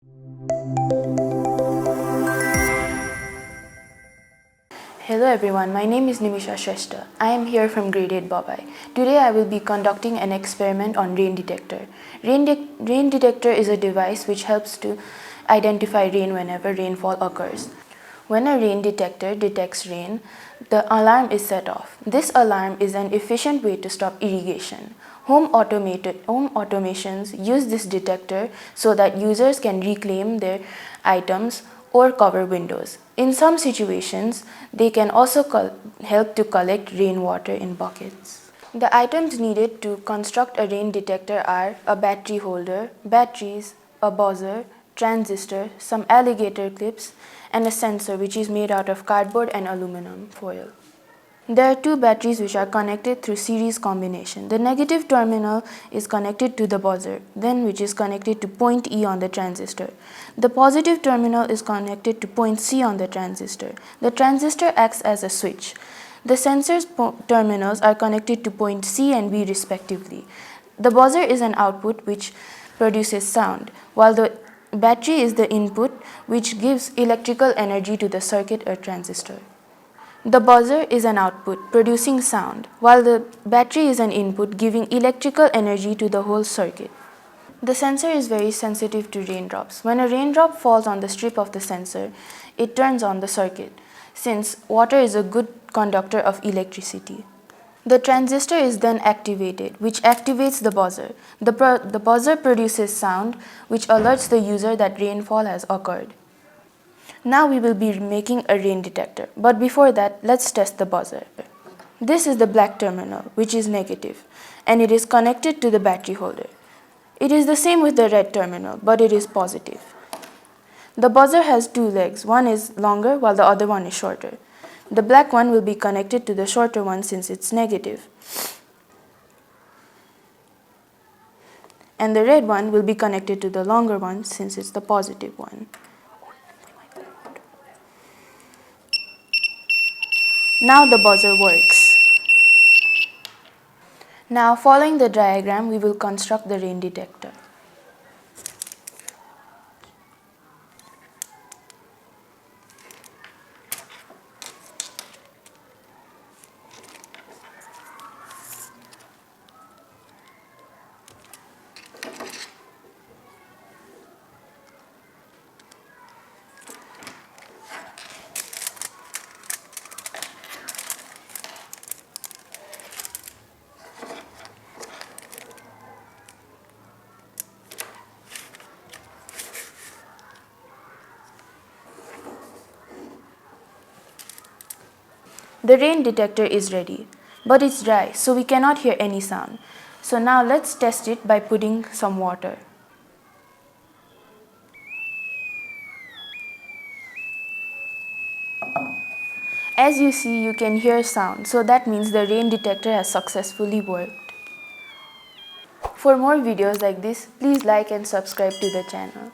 Hello everyone, my name is Nimisha. I am here from Grade 8 Babai. Today I will be conducting an experiment on rain detector. Rain detector is a device which helps to identify rain whenever rainfall occurs. When a rain detector detects rain, the alarm is set off. This alarm is an efficient way to stop irrigation. Home automations use this detector so that users can reclaim their items or cover windows. In some situations, they can also help to collect rainwater in buckets. The items needed to construct a rain detector are a battery holder, batteries, a buzzer, transistor, some alligator clips, and a sensor which is made out of cardboard and aluminum foil. There are two batteries which are connected through series combination. The negative terminal is connected to the buzzer, then which is connected to point E on the transistor. The positive terminal is connected to point C on the transistor. The transistor acts as a switch. The sensor's terminals are connected to point C and B respectively. The buzzer is an output which produces sound, while the battery is the input which gives electrical energy to the circuit or transistor. The buzzer is an output producing sound, while the battery is an input giving electrical energy to the whole circuit. The sensor is very sensitive to raindrops. When a raindrop falls on the strip of the sensor, it turns on the circuit, since water is a good conductor of electricity. The transistor is then activated, which activates the buzzer. The buzzer produces sound, which alerts the user that rainfall has occurred. Now we will be making a rain detector, but before that, let's test the buzzer. This is the black terminal, which is negative, and it is connected to the battery holder. It is the same with the red terminal, but it is positive. The buzzer has two legs, one is longer while the other one is shorter. The black one will be connected to the shorter one since it's negative. And the red one will be connected to the longer one since it's the positive one. Now the buzzer works. Now, following the diagram, we will construct the rain detector. The rain detector is ready, but it's dry, so we cannot hear any sound. So now let's test it by putting some water. As you see, you can hear sound, so that means the rain detector has successfully worked. For more videos like this, please like and subscribe to the channel.